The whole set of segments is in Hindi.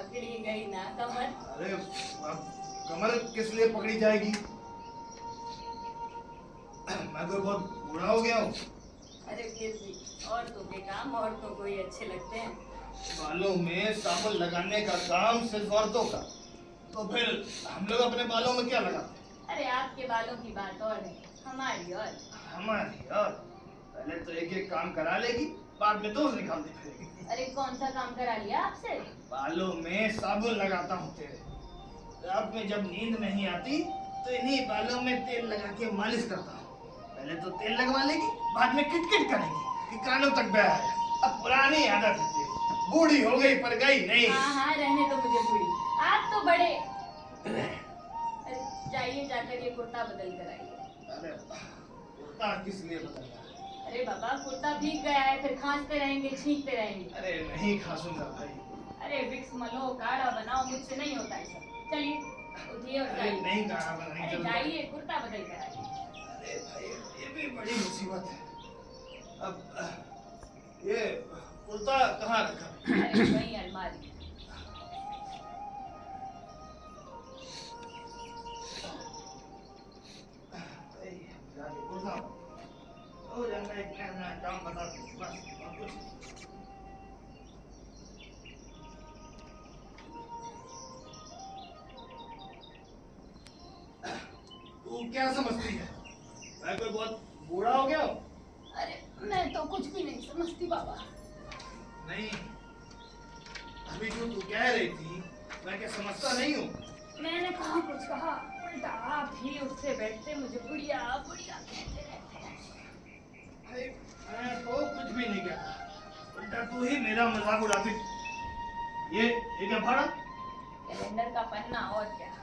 पकड़ी गई ना कमर। अरे अब कमर किस लिए पकड़ी जाएगी? मैं तो बहुत बूढ़ा हो गया हूँ। अरे फिर भी औरतों के काम औरतों को ही अच्छे लगते हैं। बालों में साबुन लगाने का काम सिर्फ औरतों का, तो फिर हम लोग अपने बालों में क्या लगाते हैं? अरे आपके बालों की बात और है, हमारी और। हमारी और पहले तो एक एक काम करा लेगी, बाद में दोष निकालती फिरेगी। अरे कौन सा काम करा लिया आपसे? बालों में साबुन लगाता हूँ तेरे। रात में जब नींद नहीं आती तो इन्हीं बालों में तेल लगा के मालिश करता हूँ। पहले तो तेल लगवा लेगी, बाद में किटकिट करेगी कि कानों तक बह आया। अब पुरानी आदत है तेरी, बूढ़ी हो गई पर गई नहीं। हाँ हाँ रहने तो मुझे बूढ़ी, आप तो बड़े। अरे जाइए जाकर ये कुर्ता बदल कर आइए। अरे कुर्ता किस लिए बदलना है? अरे बाबा कुर्ता भीग गया है, फिर खांसते रहेंगे छींकते रहेंगे। अरे नहीं खासूंगा भाई। अरे विक्स मलो काढ़ा बनाओ, मुझसे नहीं होता है सब। चलिए उठिए और अरे जाइए। नहीं कहा नहीं अरे चलूंगा। जाइए कुर्ता बदल कर आइए। अरे भाई ये भी बड़ी मुसीबत है। अब ये कुर्ता कहाँ रखा? अरे वही अलमारी। जाके कुर्ता हो जाना, एक नया काम बता दूं, बस और कुछ नहीं। तू क्या समझती है मैं कोई बहुत बूढ़ा हो गया हूँ? अरे मैं तो कुछ भी नहीं समझती बाबा। नहीं, अभी जो तू कह रही थी मैं क्या समझता नहीं हूँ? मैंने कहाँ कुछ कहा, उल्टा आप ही उठते बैठते मुझे बुढ़िया बुढ़िया कहते रहते हैं। भाई मैं तो कुछ भी नहीं कहता, उल्टा तू ही मेरा मजाक उड़ाती। ये क्या फाड़ा? कैलेंडर का पन्ना और क्या।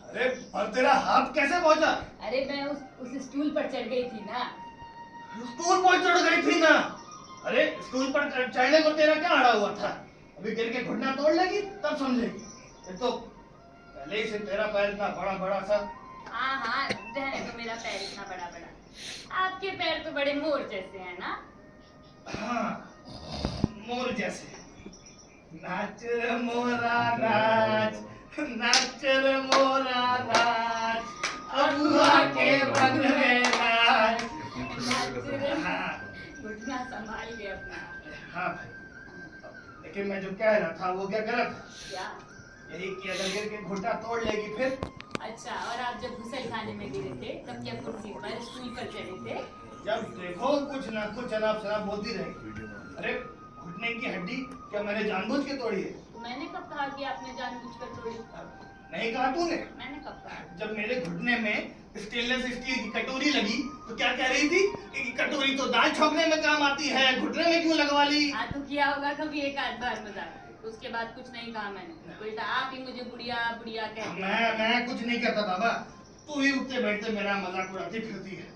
अरे पर तेरा हाथ कैसे पहुंचा? अरे मैं उस स्टूल पर चढ़ गई थी ना। स्टूल पर चढ़ गई थी ना? अरे स्टूल पर चढ़ने को तेरा क्या अड़ा हुआ था? अभी गिर के घुटना तोड़ लेगी तब समझेगी। ये तो पहले ही से तेरा पैर इतना बड़ा बड़ा सा। हाँ हाँ रहने तो मेरा पैर इतना बड़ा बड़ा, आपके पैर तो बड़े मोर जैसे हैं ना। हाँ मोर जैसे। नाच रे मोरा नाच, नाच रे मोरा नाच, अबुआ के बन में नाच। हाँ घुटना संभाल के अपना। हाँ भाई, लेकिन मैं जो कह रहा था वो क्या गलत है? क्या? यही कि अगर गिर के घुटना तोड़ लेगी फिर? अच्छा और आप जब घुसल खाने में गिरे थे तब क्या कुर्सी पर स्टूल पर चढ़े थे? जब देखो कुछ ना कुछ अनाप शनाप बोलती रहेगी। अरे घुटने की हड्डी क्या मैंने जानबूझ के तोड़ी है? तो मैंने कब कहा कि आपने जानबूझकर तोड़ी? नहीं कहा तूने? मैंने कब कहा? जब मेरे घुटने में स्टेनलेस स्टील की कटोरी लगी तो क्या कह रही थी कि कटोरी तो दाल छौंकने में काम आती है, घुटने में क्यों लगवा ली? हाँ तो किया होगा कभी एक आध बार मजाक, उसके बाद कुछ नहीं कहा मैंने। उल्टा आप ही मुझे बुढ़िया बुढ़िया कहते हैं। मैं कुछ नहीं कहता बाबा, तू ही उठते बैठते मेरा मजाक उड़ाती फिरती है।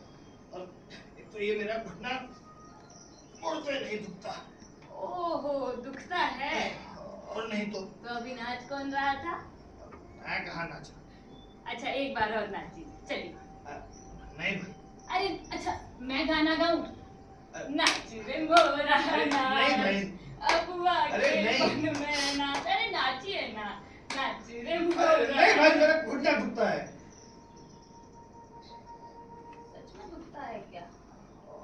और एक तो ये मेरा घुटना मुड़ते नहीं दुखता। ओहो दुखता है। और नहीं तो अभी नाच कौन रहा था? मैं कहाँ नाचा? अच्छा एक बार और नाचिए चलिए। नहीं भाई। अरे अच्छा मैं गाना गाऊं? नाच रे मोरा नहीं भाई। अबुआ अरे के नहीं। बन में नाच। अरे नाचिए ना, नाच रे नहीं मोरा। भाई मेरा घुटना दुखता है। सच में दुखता है क्या?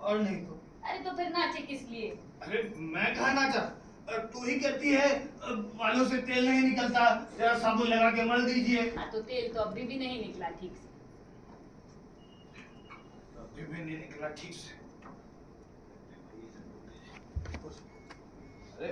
और नहीं तो। अरे तो फिर नाचे किस लिए? अरे मैं कहाँ नाचा? तू ही कहती है बालों से तेल नहीं निकलता, जरा साबुन लगा के मल दीजिए। हाँ तो तेल तो अभी भी नहीं निकला ठीक से। अभी भी नहीं निकला ठीक से। अरे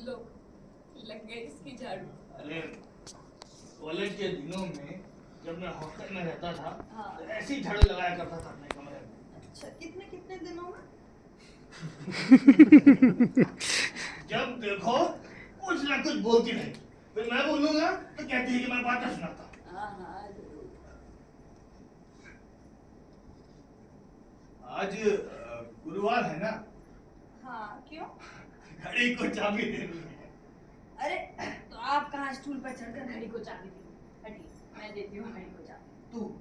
लो लग गई इसकी झाड़ू। अरे कॉलेज के दिनों में जब मैं हॉस्टल में रहता था हाँ। तो ऐसी झाड़ू लगाया करता था अपने कमरे में। अच्छा कितने कितने दिनों में? जब देखो कुछ ना कुछ बोलती रहे, फिर मैं बोलूंगा तो कहती है कि मैं बातें सुनाता हूँ। हाँ हाँ जरूर। आज गुरुवार है ना, हाँ क्यों? घड़ी को चाबी देनी है। अरे तो आप कहाँ स्टूल पर चढ़कर घड़ी को चाबी दी? हटिए, मैं देती हूँ घड़ी को चाबी। तू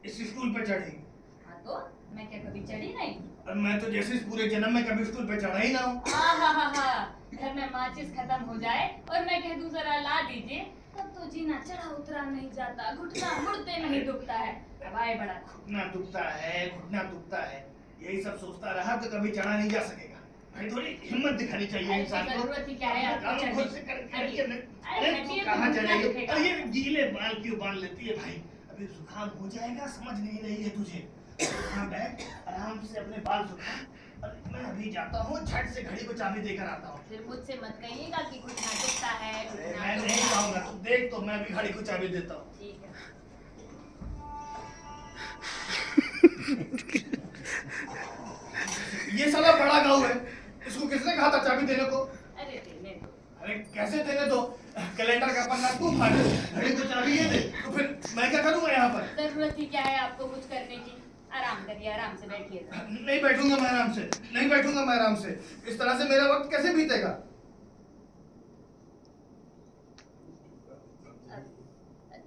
इस स्टूल पर चढ़ी, हाँ तो मैं क्या कभी चढ़ी नहीं? और मैं तो जैसे इस पूरे जन्म में कभी स्टूल पर चढ़ा ही ना हूँ। हाँ, घर में माचिस खत्म हो जाए और मैं कह दूं जरा ला दीजिए, तब तो जीना चढ़ा उतरा नहीं जाता, घुटना मुड़ते नहीं दुखता है। अब आए बड़ा घुटना दुखता है, घुटना दुखता है, यही सब सोचता रहा तो कभी चढ़ा नहीं जा सकेगा। भाई थोड़ी हिम्मत दिखानी चाहिए ऐसी इंसान को। जरूरत ही क्या है आपको काम चढ़ने खुद से की? करके हटिए। अरे अरे हटिए तू तो कहाँ घुटना चलेगी? दुखेगा। अरे ये गीले बाल क्यों बांध लेती है भाई? अभी जुकाम हो जाएगा, समझ नहीं रही है तुझे। यहाँ बैठ, आराम से अपने बाल सुखा। और मैं अभी जाता हूँ, झट से घड़ी को चाबी देकर आता हूँ। फिर मुझसे मत कहिएगा कि घुटना दुखता है, अरे घुटना मैं नहीं दुखता है। जाऊंगा, तू देख तो मैं भी घड़ी को चाबी देता हूँ। ठीक है। ये साला बड़ा गाँव है, इसको किसने कहा था चाबी देने को? अरे देने दो। अरे कैसे देने दो? कैलेंडर का पन्ना तू फाड़े, घड़ी को चाबी ये दे, तो फिर मैं क्या करूंगा यहाँ पर? जरूरत ही क्या है आपको कुछ करने की? आराम करिए, आराम से बैठिए। नहीं बैठूंगा मैं आराम से, नहीं बैठूंगा मैं आराम से। इस तरह से मेरा वक्त कैसे बीतेगा?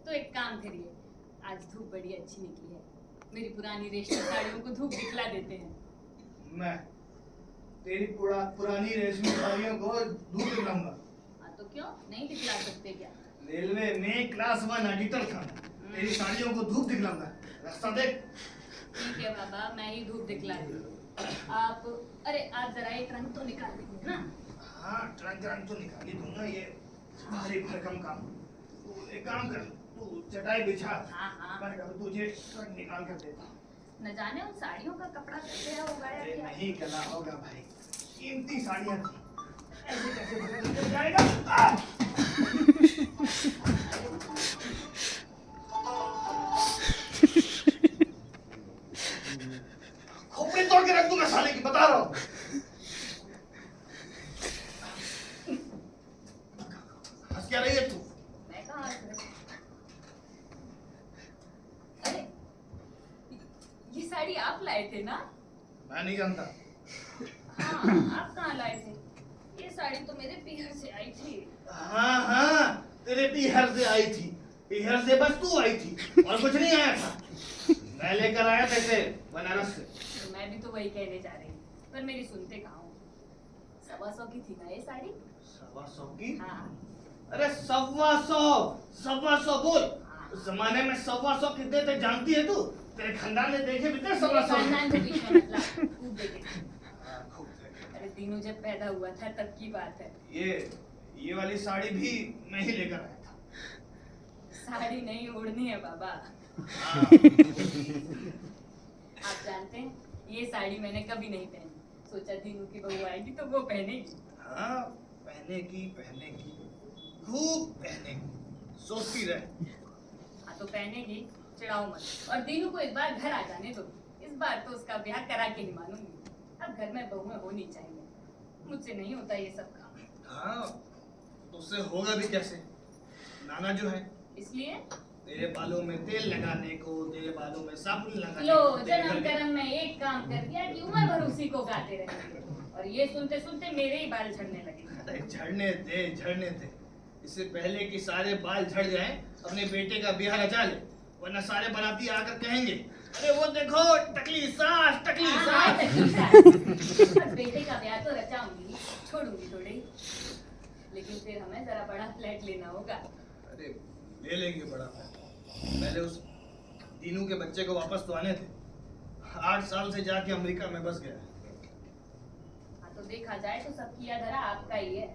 तो एक काम करिए, आज धूप बड़ी अच्छी निकली है, मेरी पुरानी रेशमी साड़ियों को धूप दिखला देते हैं। मैं तेरी पुरानी रेशमी साड़ियों को धूप दिखलाऊंगा? हाँ तो क्यों नहीं दिखला सकते क्या? रेलवे में क्लास 1 ऑडिटर था, तेरी साड़ियों को धूप दिखलाऊंगा। रास्ता देख। ठीक है बाबा, मैं ही धूप दिखला दूँ। आप अरे आप जरा एक रंग तो निकाल दीजिए ना। हाँ ट्रंक तो निकाल ही दूंगा, ये भारी भरकम काम। तू एक काम कर, तू चटाई बिछा, हाँ। मैं तुझे ट्रंक निकाल कर देता हूँ। न जाने उन साड़ियों का कपड़ा कैसे है उगाया अरे क्या? नहीं गला होगा भाई, कीमती साड़ियाँ थी, ऐसे कैसे पता चल जाएगा? खोपड़ी तोड़ के रख दूंगा साले की, बता रहा हूँ। हंस क्या रही है तू? मैं कहाँ हंस रही? अरे ये साड़ी आप लाए थे ना? मैं नहीं जानता। हाँ आप कहाँ लाए थे? ये साड़ी तो मेरे पीहर से आई थी। हाँ तेरे पीहर से आई थी, पीहर से बस तू आई थी और कुछ नहीं आया था। मैं लेकर आया था इसे बनारस से। तो मैं भी तो वही कहने जा रही हूँ, पर मेरी सुनते कहाँ हो? 125 की थी ना ये साड़ी? 125 की? हाँ। अरे 125 बोल। उस जमाने में 125 कितने थे जानती है तू? तेरे खानदान ने देखे भी थे 125। खानदान के बीच में मतलब खूब देखे थे। हाँ, खूब देखे। अरे तीनों जब पैदा हुआ था तब की बात है। ये वाली साड़ी भी मैं ही लेकर आया था। साड़ी नहीं ओढ़नी है बाबा। हाँ। आप जानते हैं ये साड़ी मैंने कभी नहीं पहनी, सोचा दीनू की बहू आएगी तो वो पहनेगी। हाँ पहनेगी खूब पहनेगी, सोचती रहे। हाँ तो पहनेगी, चिढ़ाओ मत। और दीनू को इस बार घर आ जाने दो, इस बार तो उसका ब्याह करा के ही मानूंगी। अब घर में बहुएं होनी चाहिए, मुझसे नहीं होता ये सब काम। हाँ तो उससे होगा भी कैसे? नाना जो है, इसलिए तेरे बालों में तेल लगाने को, तेरे बालों में साबुन लगाने लो को, तेरे जन्म घर में- कर्म में एक काम कर दिया कि उम्र भर उसी को गाते रहेंगे, और ये सुनते सुनते मेरे ही बाल झड़ने लगे। अरे झड़ने दे। इससे पहले कि सारे बाल झड़ जाएं, अपने बेटे का ब्याह रचा ले, वरना सारे बाराती आकर कहेंगे, अरे वो देखो टकली सास। हाँ, बस बेटे का ब्याह तो रचाऊंगी, छोड़ूंगी थोड़ी, लेकिन फिर हमें जरा बड़ा फ्लैट लेना होगा। अरे ले लेंगे बड़ा। पहले उस दीनू के बच्चे को वापस तो आने थे, 8 साल से जाके अमेरिका में बस गया। हाँ तो देखा जाए तो सबकी यह धरा आपका ही है।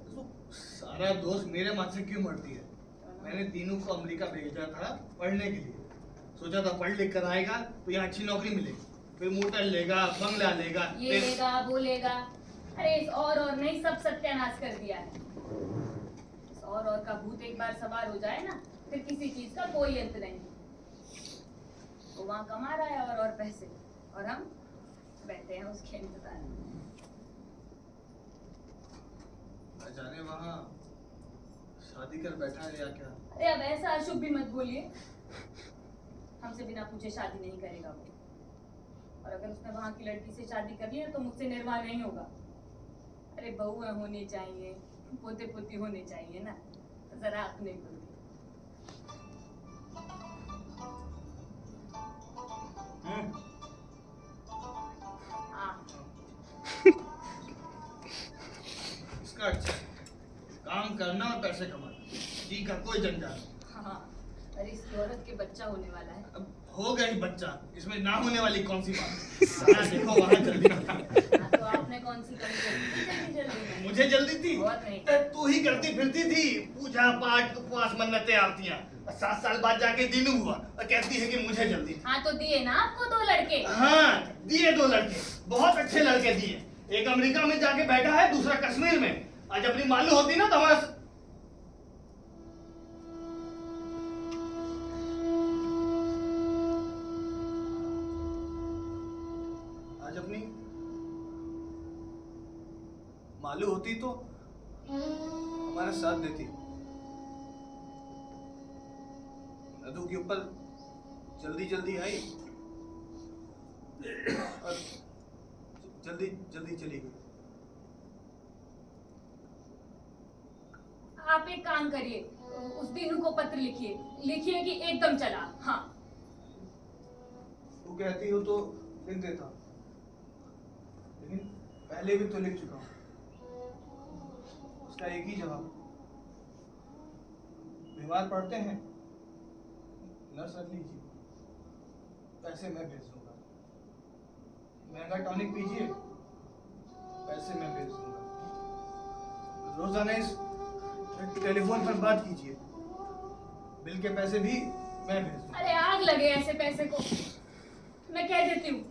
तो सारा दोस्त मेरे माथ से क्यों मरती है? मैंने दीनू को अमेरिका भेजा था पढ़ने के लिए, सोचा था पढ़ लिख कर आएगा तो यहाँ अच्छी नौकरी मिलेगी, फिर मोटर लेगा, बंगला लेगा, ये लेगा वो लेगा। अरे इस और नहीं सब सत्यानाश कर दिया है। इस और का भूत एक बार सवार हो जाए ना, फिर किसी चीज का कोई अंत नहीं। वो वहाँ कमा रहा है और पैसे, और बैठे हैं उसके इंतजार में। न जाने वहाँ शादी कर बैठा है या क्या। अरे अब ऐसा अशुभ भी मत बोलिए, हमसे बिना पूछे शादी नहीं करेगा वो। और अगर उसने वहां की लड़की से शादी कर ली है तो मुझसे निर्वाह नहीं होगा। अरे बहुएं होनी चाहिए, पोते पोती होने चाहिए ना, तो जरा अपने को भी। हाँ इसका अच्छा है। काम करना और पैसे कमाना, जी का कोई जंजाल नहीं। हाँ, अरे इसकी औरत के बच्चा होने वाला है। अब हो गई बच्चा, इसमें ना होने वाली कौन सी बात है। हाँ, देखो वहाँ जल्दी हाँ, तो आपने कौन सी कमी कर दी? जल्दी जल्दी में। मुझे जल्दी थी। बहुत नहीं। तू ही करती फिरती थी पूजा पाठ उपवास मन्नतें आरतियां। 7 साल बाद जाके दीनू हुआ और कहती है कि मुझे जल्दी थी। हाँ तो दिए ना आपको 2 लड़के। हाँ दिए 2 लड़के, बहुत अच्छे लड़के दिए। एक अमेरिका में जाके बैठा है, दूसरा कश्मीर में। आज अपनी मालूम होती ना तो हमारा आज अपनी मालूम होती तो हमारा साथ देती। नदू के ऊपर जल्दी जल्दी आई और जल्दी जल्दी चली गई। आप एक काम करिए, उस दीनू को पत्र लिखिए कि एकदम चला। हाँ तू कहती हो तो लिख देता, लेकिन पहले भी तो लिख चुका हूँ। उसका एक ही जवाब, बीमार पड़ते हैं नर्स रख लीजिए, पैसे मैं भेज दूंगा। महंगा टॉनिक पीजिए, पैसे मैं भेज दूंगा। रोजाना इस टेलीफोन पर बात कीजिए, बिल के पैसे भी मैं भेज दूंगा। अरे आग लगे ऐसे पैसे को। मैं कह देती हूँ,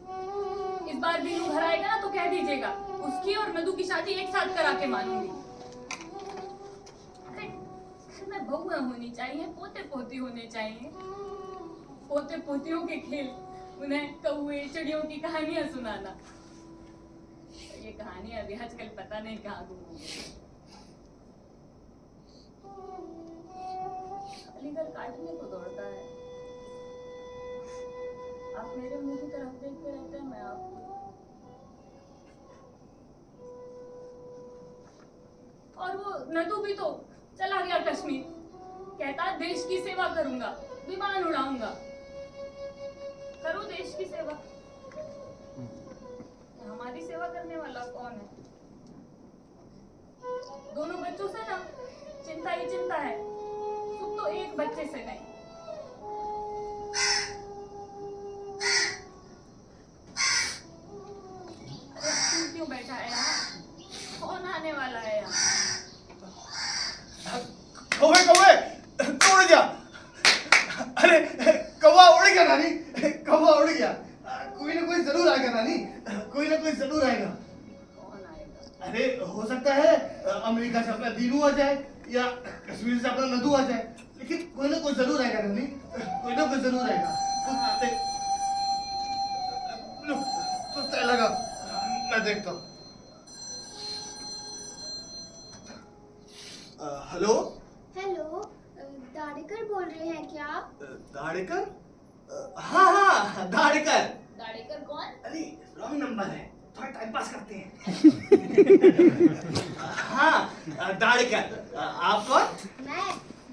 इस बार दीनू घर आएगा ना तो कह दीजिएगा उसकी और नदू की शादी एक साथ करा के मानूंगी। अरे घर में बहुएं होनी चाहिए, पोते पोती होने चाहिए। पोते पोतियों के खेल, उन्हें कौए चिड़ियों की कहानियां सुनाना। ये कहानियां अभी आजकल पता नहीं कहाँ गुम हो गई। अलीगढ़ काटने को दौड़ता है। आप मेरे मुंह की तरफ देखते रहते हैं, मैं आपको। और वो नदू भी तो चला गया कश्मीर, कहता देश की सेवा करूंगा, विमान उड़ाऊंगा। करो देश की सेवा, हमारी सेवा करने वाला कौन है? दोनों बच्चों से ना चिंता ही चिंता है, सुख तो एक बच्चे से नहीं। अरे तू क्यों बैठा है यहाँ? कौन आने वाला है यहाँ? कौवे कौवे उड़ गया। अरे कौवा उड़ गया नानी, कौवा उड़ गया। कोई ना कोई जरूर आएगा नानी, कोई ना कोई जरूर आएगा। कौन आएगा? अरे हो सकता है अमेरिका से अपना दीनू आ जाए या कश्मीर से अपना नदू आ जाए, लेकिन कोई ना कोई जरूर आएगा नानी, कोई ना कोई जरूर आएगा। तो तय लगा, मैं देखता हूँ। हेलो हेलो, दाड़ेकर बोल रहे हैं क्या? दाड़ेकर? हाँ हाँ दाड़ेकर। दाड़ेकर कौन? अरे रॉन्ग नंबर है, थोड़ा टाइम पास करते हैं। हाँ दाड़ेकर, आप कौन?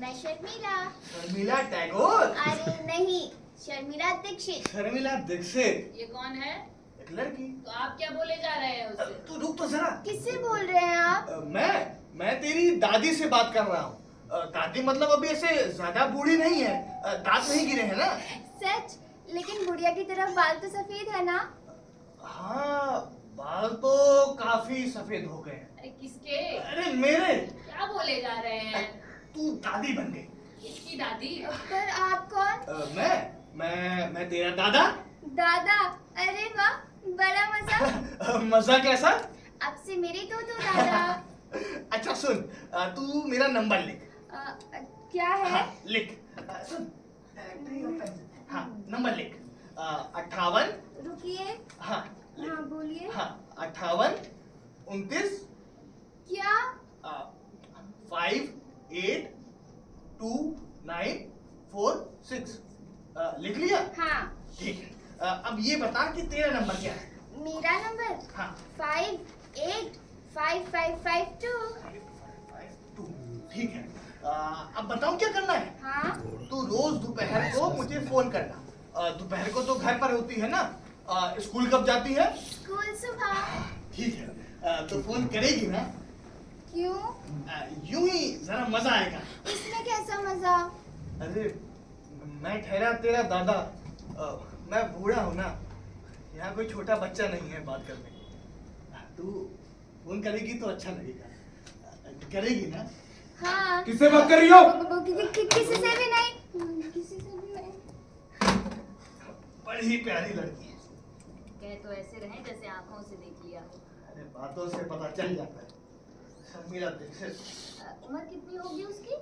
मैं शर्मिला। शर्मिला टैगोर? अरे नहीं, शर्मिला दीक्षित। शर्मिला दीक्षित ये कौन है? एक लड़की। तो आप क्या बोले जा रहे हैं उससे? तू रुक तो जरा। किससे बोल रहे हैं आप? मैं तेरी दादी से बात कर रहा हूँ। दादी मतलब अभी ऐसे ज्यादा बूढ़ी नहीं है, दांत नहीं गिरे हैं ना। सच? लेकिन बुढ़िया की तरफ बाल तो सफेद है ना? हाँ बाल तो काफी सफेद हो गए हैं। अरे किसके? अरे मेरे। क्या बोले जा रहे हैं? तू दादी बन गई। किसकी दादी? पर आप कौन? मैं तेरा दादा। दादा? अरे वाह, बड़ा मजा। मजा कैसा? अब से मेरे दो दादा। अच्छा सुन, तू मेरा नंबर लिख। क्या है? हाँ, लिख। सुन, हाँ नंबर लिख। 58। रुकिए। हाँ हाँ बोलिए। हाँ 58 29 क्या? 5 8 2 9 4 6 लिख लिया? हाँ। ठीक है। अब ये बता कि तेरा नंबर क्या है? मेरा नंबर हाँ 585552। 5 ठीक है। अब बताऊं क्या करना है? हाँ। तू रोज दोपहर को मुझे फोन करना। दोपहर को तो घर पर होती है ना? स्कूल कब जाती है? स्कूल सुबह। ठीक है। तो फोन करेगी ना? क्यों? यूं ही जरा मजा आएगा। इसमें कैसा मजा? अरे मैं ठहरा तेरा दादा, मैं बूढ़ा हूँ ना, यहाँ कोई छोटा बच्चा नहीं है बात करने। तू फोन करेगी तो अच्छा लगेगा। करेगी ना? हाँ। किससे बात कर रही हो? किसी से भी नहीं। किसी से भी नहीं। बड़ी प्यारी लड़की है। कह तो ऐसे रहे जैसे आंखों से देख लिया हो। अरे बातों से पता चल जाता है। शर्मिला दीक्षित उम्र कितनी होगी उसकी?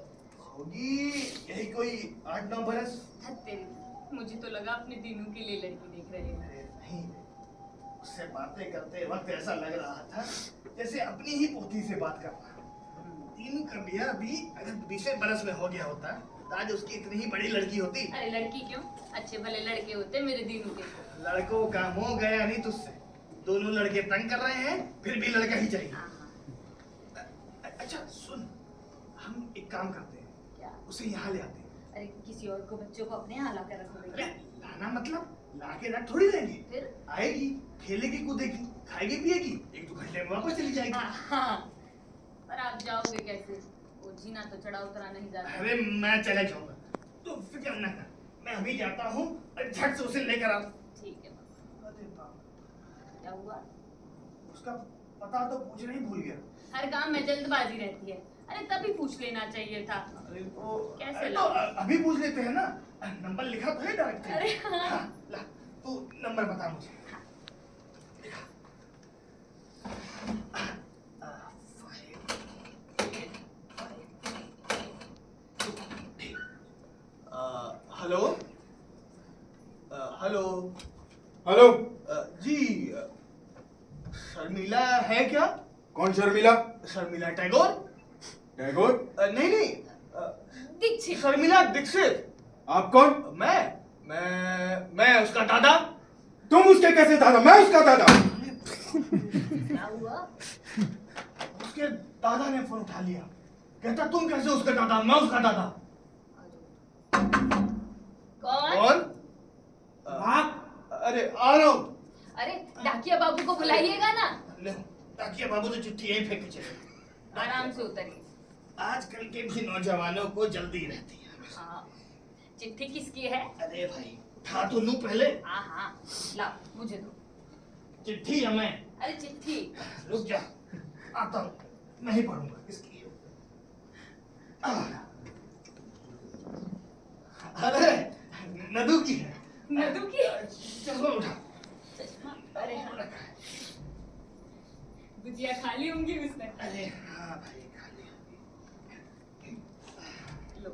होगी यही कोई 8-9 बरस। धत तेरी, मुझे तो लगा अपने दीनू के लिए लड़की देख रहे हैं। अरे नहीं, उससे बातें करते वक्त ऐसा लग रहा था जैसे अपनी ही पोती से बात कर रहा। तीनों का बिया अभी अगर 20 बरस में हो गया होता तो आज उसकी इतनी ही बड़ी लड़की होती। अरे लड़की क्यों, अच्छे भले लड़के होते मेरे दीनू के। लड़कों का मोह गया नहीं तुझसे। दोनों लड़के तंग कर रहे हैं, फिर भी लड़का ही चाहिए। हाँ हाँ। अच्छा सुन, हम एक काम करते हैं, क्या? उसे यहाँ ले आते हैं। अरे किसी और को, बच्चों को अपने यहाँ ला कर रखोगे अरे क्या? लाना मतलब लाके रख थोड़ी लेंगे। फिर? आएगी, खेलेगी कूदेगी, खाएगी पिएगी, 1-2 घंटे में वापस चली जाएगी। हाँ, पर आप जाओगे कैसे? वो जीना तो चढ़ा उतरा नहीं जाता। अरे मैं चले जाऊंगा, तो फिक्र न कर। मैं अभी जाता हूँ और झट से उसे लेकर आता। ठीक है। अरे बाप, क्या हुआ? उसका पता तो पूछना ही भूल गया। हर काम में जल्दबाजी रहती है। अरे तभी पूछ लेना चाहिए था। अरे तो कैसे अरे तो लाऊं? अभी पूछ लेते हैं ना, नंबर लिखा तो है डायरेक्ट। अरे हाँ। हाँ, ला तू नंबर बता मुझे। लिखा। 5 हेलो हेलो हेलो, जी, शर्मिला है क्या? कौन शर्मिला? शर्मिला टैगोर? टैगोर? नहीं नहीं, दीक्षित। शर्मिला दीक्षित। आप कौन? मैं उसका दादा। तुम उसके कैसे दादा? मैं उसका दादा। क्या हुआ? उसके दादा ने फोन उठा लिया, कहता तुम कैसे उसका दादा? मैं उसका दादा। कौन? कौन? अरे आ रहा हूँ। अरे डाकिया बाबू को बुलाइएगा ना। ले, डाकिया बाबू तो चिट्ठी यहीं फेंक के चले। आराम से उतरिए। आजकल के भी नौजवानों को जल्दी रहती है। हाँ, चिट्ठी किसकी है? अरे भाई उठा तो लूं पहले। हाँ हाँ, लाओ मुझे दो। चिट्ठी है मैं। अरे चिट्ठी। रुक जा, आता हूँ, नहीं पढ़ूंगा किसकी है। अरे नदू की है। नदू की? चलो उठा। चश्मा? अरे हाँ, गुजिया खा ली होंगी उसने। अरे हाँ भाई खा लिया। लो।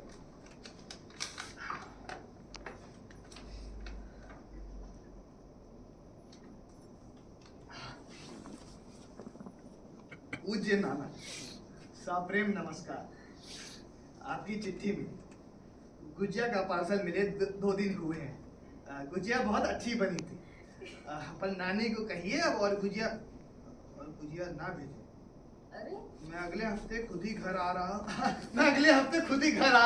पूज्य नाना, सप्रेम नमस्कार। आपकी चिट्ठी में गुजिया का पार्सल मिले 2 दिन हुए हैं। गुजिया बहुत अच्छी बनी थी। अपन नानी को कहिए अब और गुजिया ना भेजे। अरे मैं अगले हफ्ते खुद ही घर आ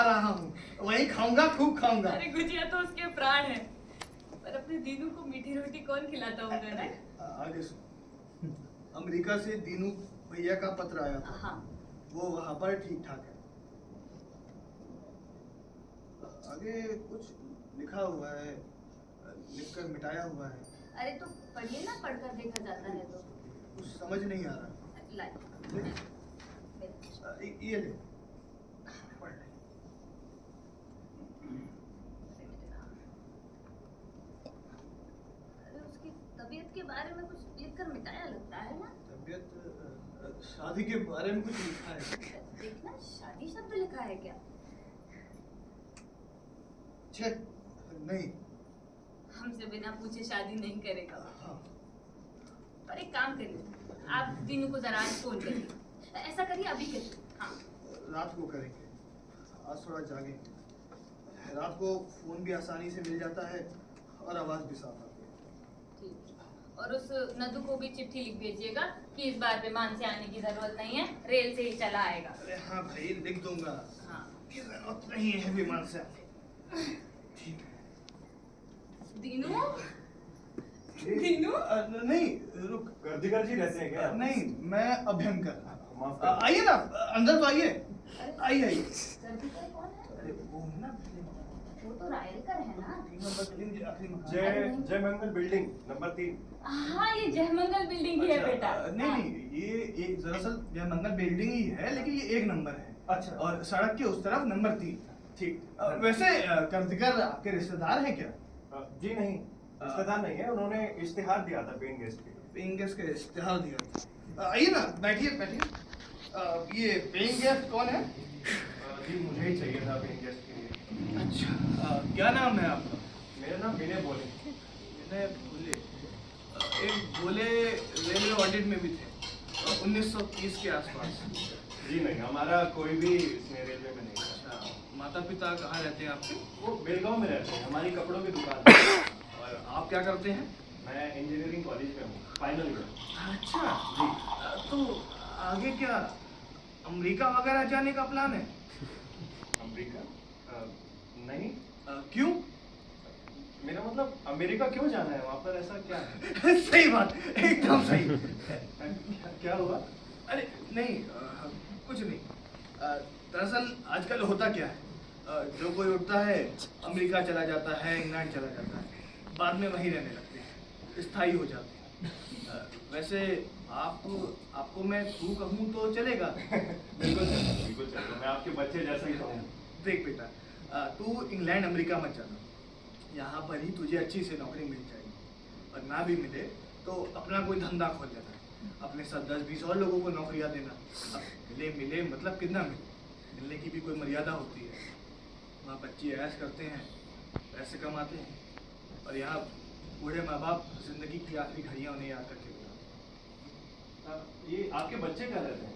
रहा हूँ। वहीं खाऊंगा, खूब खाऊंगा। अरे गुजिया तो उसके प्राण है, पर अपने दीनू को मीठी रोटी कौन खिलाता होगा ना? आगे सुन, अमेरिका से दीनू भैया का पत्र आया था। हाँ। वो वहाँ पर ठीक ठाक है। आगे कुछ लिखा हुआ है, लिखकर मिटाया हुआ है। अरे तो पढ़िए ना, पढ़कर देखा जाता है तो। कुछ समझ नहीं आ रहा। लाइए। ये ले, पढ़ ले। अरे उसकी तबीयत के बारे में कुछ लिखकर मिटाया लगता है ना? तबीयत, शादी के बारे में कुछ लिखा है। देखना, शादी शब्द लिखा है क्या? नहीं। हमसे बिना पूछे शादी नहीं करेगा। हाँ, और एक काम करिए, आप दीनू को जरा आज फोन करिए, ऐसा करिए अभी करिए। हाँ रात को करेंगे, आज थोड़ा जागेंगे। रात को फोन भी आसानी से मिल जाता है और आवाज भी साफ आती है। ठीक। और उस नदू को भी चिट्ठी लिख भेजिएगा कि इस बार विमान से आने की जरूरत नहीं है, रेल से ही चला आएगा। अरे हाँ भाई, लिख दूंगा हाँ कि जरूरत नहीं है विमान से आने। ठीक है। दीनू, दीनू नहीं रुक, गर्दीगर जी रहते हैं क्या? नहीं मैं अभ्यंकर। माफ कर। आइए ना, अंदर तो आइए, आइए आइए। गर्दीकर कौन है? अरे वो है ना, वो तो रायलकर है ना। 3 नंबर बिल्डिंग के आखिरी मकान। जय मंगल बिल्डिंग नंबर 3। हाँ ये जयमंगल बिल्डिंग की है अच्छा, बेटा। नहीं नहीं, ये दरअसल यह मंगल बिल्डिंग ही है, लेकिन ये 1 नंबर है। अच्छा। और सड़क के उस तरफ नंबर 3। ठीक। वैसे कर्तिकर आपके रिश्तेदार हैं क्या? जी नहीं, रिश्तेदार नहीं है, उन्होंने इश्तिहार दिया था पेइंग गेस्ट के। पेइंग गेस्ट का इश्तिहार दिया था। आइए ना, बैठिए बैठिए। ये पेइंग गेस्ट कौन है? जी मुझे ही चाहिए था पेइंग गेस्ट के लिए। अच्छा, क्या नाम है आपका? मेरा नाम विनय बोले। विनय भोले। एक भोले रेलवे ऑडिट में भी थे 1930 के आसपास। जी नहीं, हमारा कोई भी इसमें रेलवे में नहीं था। अच्छा, माता पिता कहाँ रहते हैं आपके? वो बेलगांव में रहते हैं, हमारी कपड़ों की दुकान है। और आप क्या करते हैं? मैं इंजीनियरिंग कॉलेज में हूँ, फाइनल ईयर। अच्छा जी। तो आगे क्या अमेरिका वगैरह जाने का प्लान है? अमेरिका? नहीं, क्यों? मेरा मतलब अमेरिका क्यों जाना है, वहाँ पर ऐसा क्या है? सही बात, एकदम सही। क्या हुआ? अरे नहीं, कुछ नहीं। दरअसल आजकल होता क्या है, जो कोई उठता है अमेरिका चला जाता है, इंग्लैंड चला जाता है, बाद में वहीं रहने लगते हैं, स्थायी हो जाते हैं। वैसे आपको मैं तू कहूँ तो चलेगा? बिल्कुल चलो, बिल्कुल चलो, मैं आपके बच्चे जैसा ही हूँ। देख बेटा, तू इंग्लैंड अमेरिका मत जाना, यहाँ पर ही तुझे अच्छी से नौकरी मिल जाएगी, और ना भी मिले तो अपना कोई धंधा खोल लेना, अपने साथ 10-20 और लोगों को नौकरियाँ देना। अब मिले मतलब कितना मिलने की भी कोई मर्यादा होती है। वहाँ बच्चे ऐश करते हैं, पैसे कमाते हैं, और यहाँ बूढ़े माँ बाप जिंदगी की आखिरी घड़ियाँ उन्हें याद करके बिताते। ये आपके बच्चे क्या रहते हैं?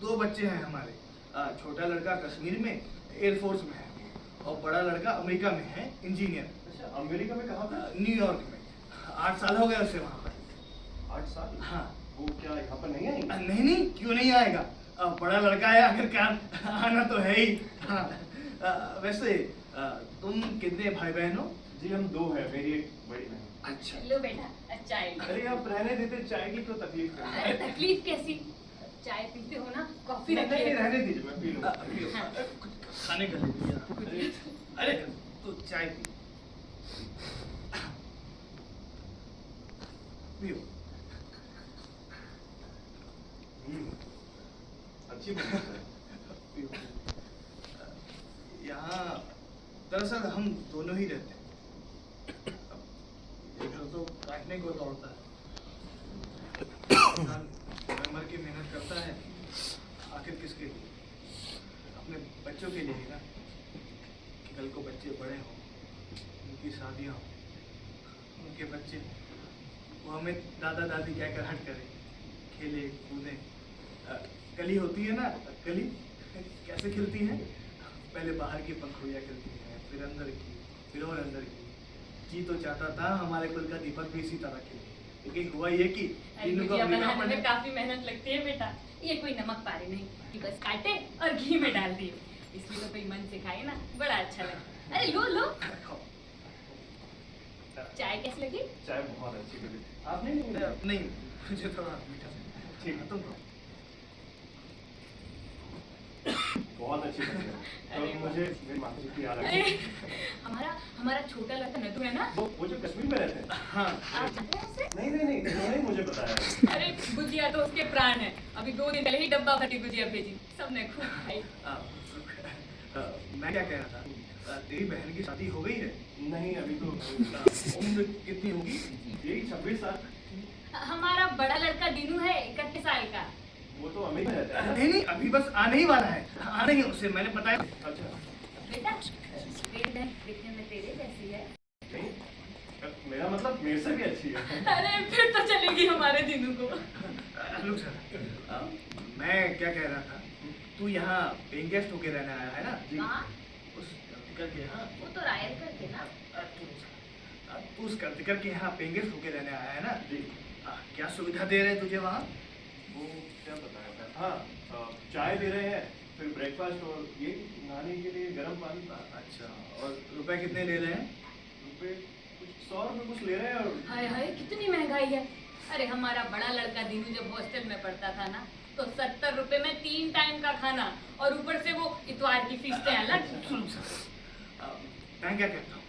2 बच्चे हैं हमारे। छोटा लड़का कश्मीर में एयरफोर्स में है, और बड़ा लड़का अमेरिका में है, इंजीनियर। अच्छा, अमेरिका में कहाँ पे? न्यूयॉर्क में। 8 साल हो गए उसे वहाँ पर। 8 साल? हाँ। वो क्या यहाँ पर नहीं आएंगे? नहीं नहीं, क्यों नहीं आएगा, बड़ा लड़का है आखिरकार, आना तो है ही। हाँ। वैसे तुम कितने भाई बहन हो? जी हम 2 हैं, मेरी एक बड़ी बहन। अच्छा। लो बेटा चाय लो। अरे आप रहने देते, चाय की क्यों तकलीफ कर रहे अरे हैं? तकलीफ कैसी, चाय पीते हो ना, कॉफी नहीं, नहीं, रखिए। रहने दीजिए, मैं पी लूँगा। कुछ खाने का ले लिया। अरे, अरे तो चाय पी पियो। अच्छी बात है। पियो। यहाँ दरअसल हम दोनों ही रहते हैं। अब घर तो काटने को दौड़ता है, इंसान मर के मेहनत करता है, आखिर किसके लिए? अपने बच्चों के लिए ही ना, कि कल को बच्चे बड़े हों, उनकी शादियाँ हों, उनके बच्चे हों, वो हमें दादा दादी कहकर हट करें, खेले कूदें। कली होती है ना, कली कैसे खिलती है? पहले बाहर की पंखुड़ियाँ खिलती हैं, फिर अंदर की, फिर और अंदर की। जी तो चाहता था हमारे कुल का दीपक भी इसी तरह खिले, लेकिन हुआ ये कि तीनों को गुजिया अमेरिका बनाने में में काफी मेहनत लगती है बेटा, ये कोई नमक पारे नहीं कि बस काटे और घी में डाल दिए, इसलिए तो कोई मन से खाए ना, बड़ा अच्छा लगा। अरे लो लो, चाय कैसी लगी? चाय बहुत अच्छी लगी। आपने नहीं? नहीं, मुझे थोड़ा मीठा ठीक है, तुम कहो। बहुत अच्छी लगी। तो अरे मुझे मेरी माता जी की याद आ अरे गई। हमारा छोटा लड़का नदू है ना, वो जो कश्मीर में रहते हैं? हाँ। आप जानते हैं उसे? नहीं नहीं नहीं, उन्होंने ही मुझे बताया। अरे गुजिया तो उसके प्राण है, अभी 2 दिन पहले ही डब्बा भर के गुजिया भेजी, सबने खूब खाई। मैं क्या कह रहा था, तेरी बहन की शादी हो गई है? नहीं अभी तो उम्र कितनी होगी? यही 26 साल। हमारा बड़ा लड़का दीनू है 31 साल का। वो तो अमेरिका में रहता है। नहीं नहीं, अभी बस आने ही वाला है, आने ही उसे मैंने बताया। अच्छा, बेटा तेरी बहन दिखने में तेरे जैसी है। नहीं मेरा मतलब मेरे से भी अच्छी है। अरे फिर तो चलेगी हमारे दिनों को। रुक सर, मैं क्या कह रहा था, तू यहाँ पेइंग गेस्ट होके रहने आया है ना? हाँ, उस करके, हाँ वो तो रायल करके ना। तू उस करके यहाँ पेइंग गेस्ट होके रहने आया है ना? जी। क्या सुविधा दे रहे हैं तुझे वहाँ? वो क्या बताया था? हाँ, चाय दे रहे हैं, फिर ब्रेकफास्ट और ये नहाने के लिए गर्म पानी। अच्छा, और रुपए कितने ले रहे हैं? रुपए कुछ 100 रुपये कुछ ले रहे हैं। और हाय हाय कितनी महंगाई है। अरे हमारा बड़ा लड़का दीनू जब हॉस्टल में पढ़ता था ना, तो 70 रुपए में 3 टाइम का खाना, और ऊपर से वो इतवार की फीसटें अलग। सुन सर, मैं क्या कहता हूँ,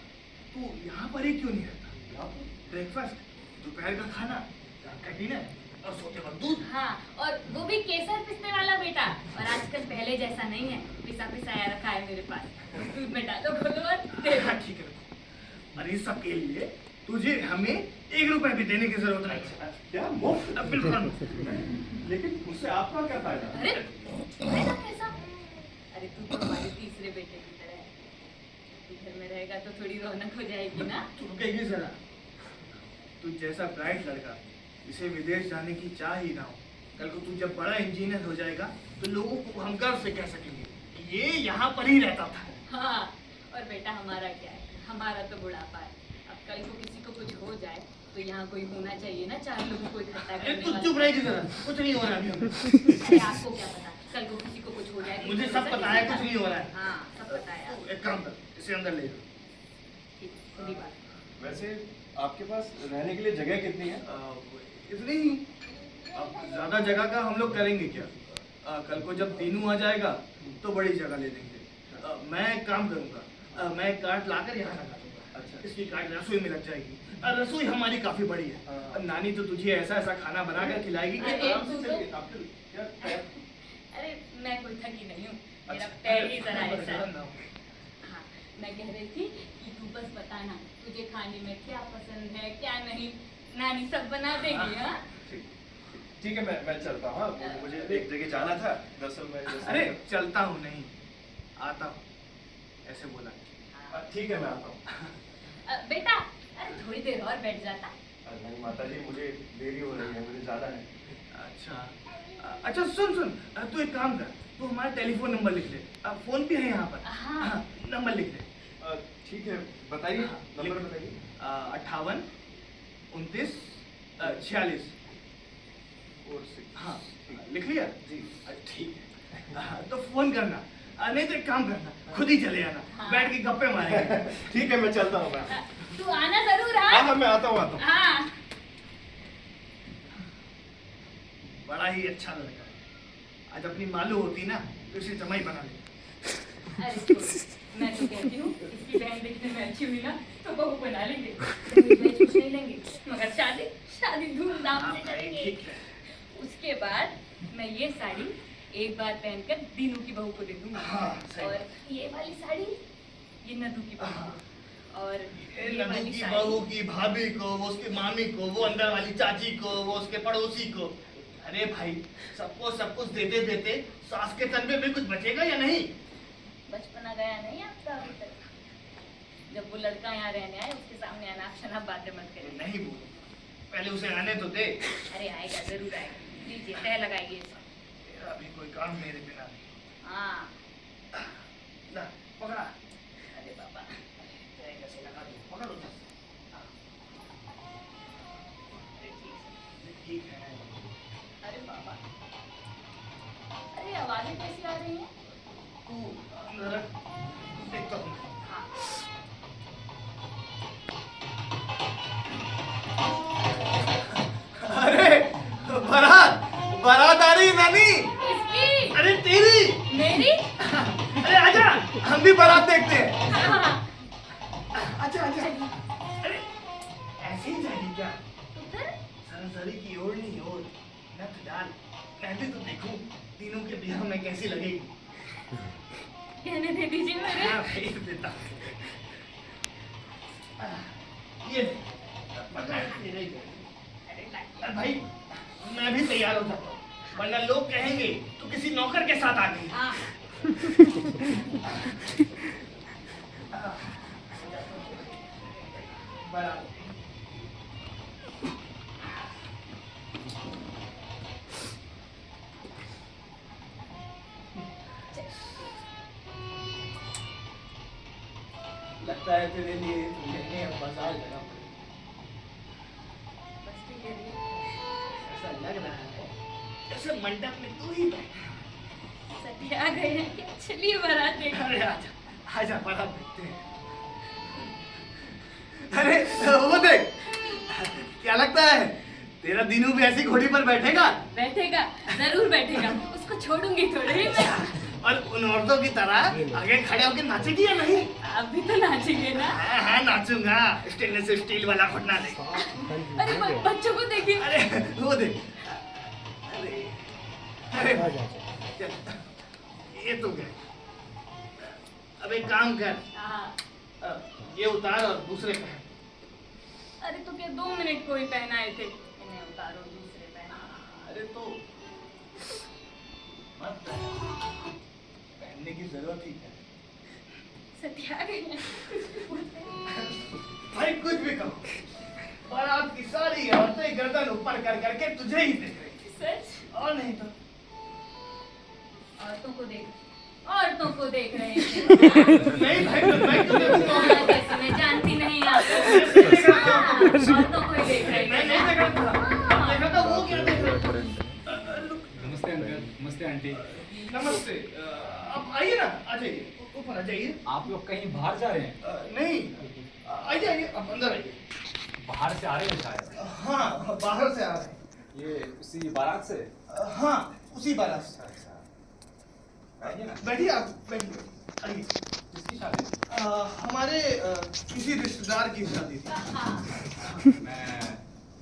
तू यहाँ पर ही क्यों नहीं रहता? यहाँ पर ब्रेकफास्ट, दोपहर का खाना, रात का डिनर और सोते वक्त दूध। हाँ, और वो भी केसर पिसने वाला बेटा। और आजकल पहले जैसा नहीं है, पिसा पिसाया रखा है मेरे पास, दूध में डालो खोलो और दे दो। हाँ ठीक है, और इस सब के लिए तुझे हमें 1 रुपए भी देने की जरूरत नहीं है। क्या मुफ्त? बिल्कुल मुफ्त। लेकिन उससे आपका क्या फायदा? अरे ऐसा कैसा? अरे तू तो हमारे तीसरे बेटे की तरह है, तू घर में रहेगा तो थोड़ी रौनक हो जाएगी ना। तू रुकेगी जरा? तू जैसा ब्राइट लड़का, इसे विदेश जाने की चाह ही ना हो, कल को तू जब बड़ा इंजीनियर हो जाएगा तो लोगों को हम गर्व से कह सकेंगे कि ये यहाँ पर ही रहता था। हाँ, और बेटा हमारा क्या है, हमारा तो बुढ़ापा है। अब कल को किसी को कुछ हो जाए तो यहाँ कोई होना चाहिए ना, 4 लोगों को इकट्ठा अरे करने तू वाला। चुप रहेगी जरा, कुछ नहीं हो रहा अभी हमें। अरे आपको क्या पता, कल को किसी को कुछ हो जाए। मुझे सब पता है, कुछ नहीं हो रहा है। हाँ, सब पता है। तू एक काम कर, इसे अंदर ले जा। ठीक, खुली बात। वैसे आपके पास रहने के लिए जगह कितनी है? इतनी ही। अब ज्यादा जगह का हम लोग करेंगे क्या? कल को जब तीनू आ जाएगा तो बड़ी जगह ले लेंगे। मैं एक काम करूंगा, मैं एक कार्ड लाकर यहाँ लगा दूंगा। अच्छा। इसकी कार्ड रसोई में लग जाएगी। रसोई हमारी काफी बड़ी है। हाँ। नानी तो तुझे ऐसा ऐसा खाना बनाकर खिलाएगी कि अरे, आराम से तू तो- चलिए। आपके क्या अरे मैं कोई थकी नहीं हूँ, मेरा अच्छा, पैर ही जरा बस ऐसा है। ना हो। हाँ, मैं कह रही थी कि तू बस बताना तुझे खाने में क्या पसंद है क्या नहीं, नानी सब बना देगी। हाँ, ठीक है, मैं चलता हूँ। हाँ, मुझे एक जगह जाना था दरअसल। मैं अरे चलता हूँ नहीं, आता हूँ, ऐसे बोला। ठीक है, मैं आता हूँ। बेटा अरे थोड़ी देर और बैठ जाता। नहीं माता जी, मुझे देरी हो रही है, मुझे जाना है। अच्छा सुन, तू एक काम कर, तू हमारा टेलीफोन नंबर लिख ले। फोन भी है यहाँ पर। हाँ। नंबर लिख ले। ठीक है, बताइए हाँ, नंबर लिख। बताइए। 58 29 46। और 6। हाँ लिख लिया जी। ठीक है। तो फोन करना, नहीं तो एक काम करना, खुद ही चले आना। हाँ। बैठ के गप्पे मारेंगे। ठीक है, मैं चलता हूँ। मैं तू आना जरूर। हाँ हाँ, मैं आता हूँ। हाँ, बड़ा ही अच्छा लड़का है। आज अपनी मालू होती ना तो इसे जमाई बना ले। अरे छोड़, मैं तो कहती हूँ इसकी बहन देखने में अच्छी हुई ना तो बहू बना लेंगे। कुछ नहीं लेंगे मगर शादी धूमधाम से करेंगे। ठीक है। उसके बाद मैं ये साड़ी एक बार पहनकर दीनू की बहू को दे दूंगा। हाँ, सही। और ये वाली साड़ी ये नदू की बहू को, और ये नदू वाली की साड़ी बहू की भाभी को, वो उसकी मामी को, वो अंदर वाली चाची को, वो उसके पड़ोसी को। अरे भाई, सबको सब कुछ देते देते सास के तन पे भी कुछ बचेगा या नहीं? बचपना गया नहीं आपका अभी तक? जब वो लड़का यहाँ रहने आए उसके सामने अनाप शनाप बातें मत करिए। नहीं बोलो, पहले उसे आने तो दे। अरे आएगा, जरूर आएगा। लीजिए तय लगाइए इसका। तेरा भी कोई काम मेरे बिना नहीं। हाँ, ला, पकड़ा। अरे बाबा तेरे कैसे लगा दूं? पकड़ उधर से। हाँ, देखिए। ठीक है। अरे बाबा, अरे आवाजें कैसी आ रही हैं? तू अंदर रख, देखता हूँ। हाँ, अरे बारात आ रही है नानी। इसकी अरे तेरी। मेरी। अरे आजा, हम भी बारात देखते हैं। हाँ, अच्छा अरे ऐसे ही जाएगी क्या? तो फिर सरसरी की ओढ़नी ओढ़, नथ डाल, मैं भी तो देखूं तीनों के ब्याह में कैसी लगेगी। कहने दे दीजिए मेरे। हाँ भाई देता। ये ले, पकड़ तेरे ही है। अरे लाइए। अरे भाई मैं भी तैयार हो जाता हूँ, वरना लोग कहेंगे तो किसी नौकर के साथ आ गई। हाँ, बारात लगता है तेरे लिए लेने अब बाजार जाना पड़ेगा। बस ठीक है ये ऐसा लग रहा है जैसे मंडप में तू ही बैठा। सत्या गए हैं क्या? चलिए बारात देखो। अरे आजा आजा बारात देखते हैं। अरे वो देख, क्या लगता है तेरा दीनू भी ऐसी घोड़ी पर बैठेगा? बैठेगा, जरूर बैठेगा, उसको छोड़ूंगी थोड़ी ही मैं। और उन औरतों की तरह आगे खड़े होकर नाचेगी या नहीं? आप भी तो नाचेंगे ना? हाँ नाचूंगा, स्टेनलेस स्टील वाला घुटना दे। अरे बच्चों को देखिए। अरे वो देख, अरे अरे चल, ये तो गए। अब एक काम कर, हाँ। ये उतार और दूसरे पहन। अरे तो क्या 2 मिनट को ही पहनाए थे, इन्हें उतारो दूसरे पहना। अरे तो मत पहन, पहनने की जरूरत ही है। सत्या गए हैं। भाई कुछ भी कहो, बारात की सारी औरतें गर्दन ऊपर कर करके तुझे ही देख रही। सच? और नहीं तो औरतों को देख रहे हैं। नहीं भाई, मैं क्यों देखूंगा? हाँ, जैसे मैं जानती नहीं आपको। हाँ, औरतों को ही देख रही मैं थी। नहीं देख रहा था, देखा था वो क्या देख रहा था? नमस्ते अंकल, नमस्ते आंटी। नमस्ते, आप आइए ना, आ जाइए, ऊपर आ जाइए। आप लोग कहीं बाहर जा रहे हैं? नहीं, आइए आइए, आप अंदर आइए। बाहर से आ रहे हैं शायद? हाँ, बाहर से आ रहे हैं। ये उसी बारात से? हाँ, उसी बारात से। अच्छा। आइए ना। बैठिए आप, बैठिए, आइए। किसकी शादी? हमारे किसी रिश्तेदार की शादी थी। हाँ। मैं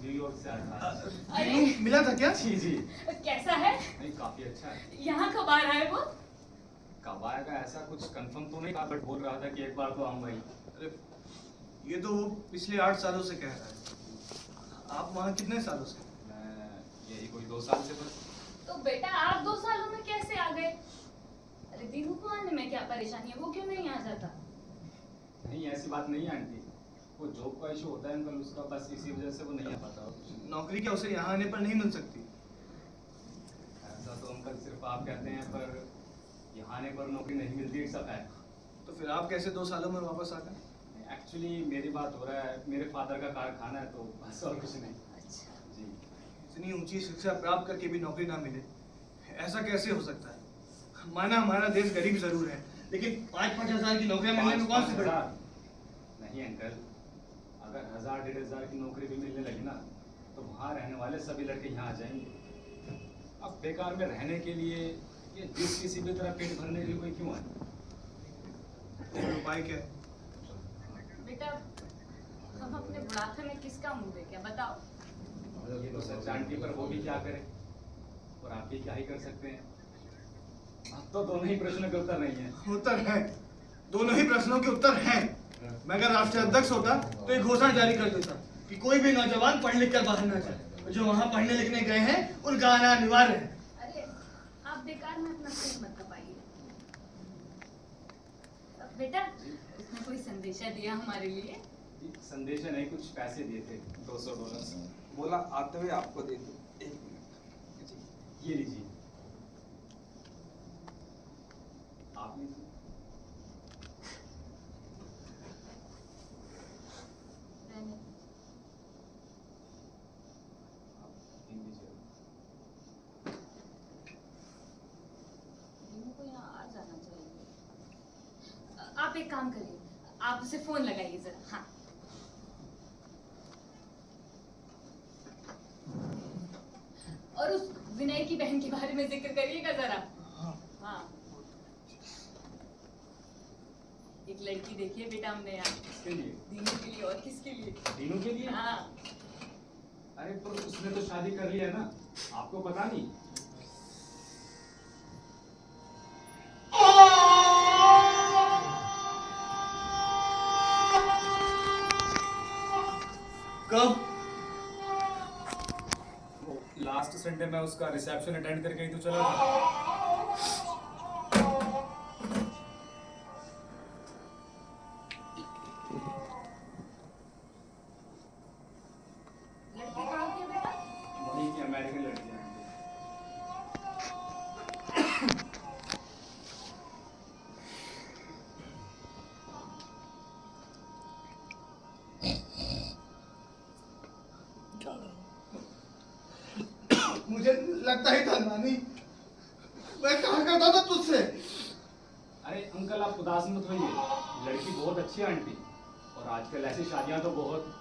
न्यूयॉर्क से आया था। दीनू मिला था क्या? जी जी। कैसा है? नहीं, काफी अच्छा है। यहाँ कब आ रहा है वो? कब आएगा ऐसा कुछ कंफर्म तो नहीं था, बट बोल रहा था कि एक बार तो आऊंगा ही। अरे ये तो वो पिछले 8 सालों से कह रहा है। आप वहाँ कितने सालों से? मैं यही कोई 2 साल से बस। तो बेटा आप 2 सालों में कैसे आ गए? अरे दीनू को आने में क्या परेशानी है, वो क्यों नहीं आ जाता? नहीं, ऐसी बात नहीं है आंटी। वो जॉब का इशू होता है अंकल उसका, बस इसी वजह से वो नहीं आ पाता। नौकरी क्या उसे यहाँ आने पर नहीं मिल सकती? ऐसा तो अंकल सिर्फ आप कहते हैं, पर यहाँ आने पर नौकरी नहीं मिलती, इट्स अ फैक्ट। तो फिर आप कैसे 2 सालों में वापस आ गए? एक्चुअली मेरी बात हो रहा है, मेरे फादर का कारखाना है, तो बस और कुछ नहीं। अच्छा। जी। इतनी ऊंची शिक्षा प्राप्त करके भी नौकरी ना मिले, ऐसा कैसे हो सकता है? माना हमारा देश गरीब जरूर है, लेकिन 5-5 हजार की नौकरियां मिलने में कौन सी बड़ी? 5,000 नहीं अंकल, अगर 1,000-1,500 की नौकरी भी मिलने लगी ना, तो वहाँ रहने वाले सभी लड़के यहाँ आ जाएंगे। अब बेकार में रहने के लिए ये जिस किसी भी तरह पेट भरने के लिए कोई क्यों आए? फिर उपाय क्या है? बेटा हम अपने बुढ़ापे में किसका मुंह देखें, बताओ? ये तो सच आंटी, पर वो भी क्या करे और आप भी क्या ही कर सकते हैं। अब तो दोनों ही प्रश्न के उत्तर नहीं है। उत्तर है, दोनों ही प्रश्नों के उत्तर हैं। मैं अगर राष्ट्रीय अध्यक्ष होता तो एक घोषणा जारी कर देता कि कोई भी नौजवान पढ़ लिख कर बाहर ना जाए। जो वहाँ पढ़ने लिखने गए हैं उनका आना अनिवार्य है। अरे आप बेकार में अपना सिर मत खपाइए। बेटा उसने कोई संदेशा दिया हमारे लिए? संदेश नहीं, कुछ पैसे दिए थे, $200। बोला आते हुए आपको दे दूं। 1 मिनट। ये लीजिए। आप लीजिए। रहने। आप लीजिए। दीनू को यहाँ आ जाना चाहिए। आप एक काम करिए, आप उसे फोन लगाइए जरा। हाँ। और उस विनय की बहन के बारे में जिक्र करिएगा जरा। हाँ। एक लड़की देखिए बेटा हमने यहाँ, किसके लिए? दीनू के लिए। और किसके लिए? दीनू के लिए? हाँ। अरे तो उसने तो शादी कर लिया है ना, आपको पता नहीं? कब? लास्ट संडे मैं उसका रिसेप्शन अटेंड करके ही तो चला था। लड़की कहाँ की है बेटा? वही की अमेरिकन लड़की है। मैं कहा करता था तुझसे। अरे अंकल आप उदास मत होइए, लड़की बहुत अच्छी है आंटी, और आजकल ऐसी शादियां तो बहुत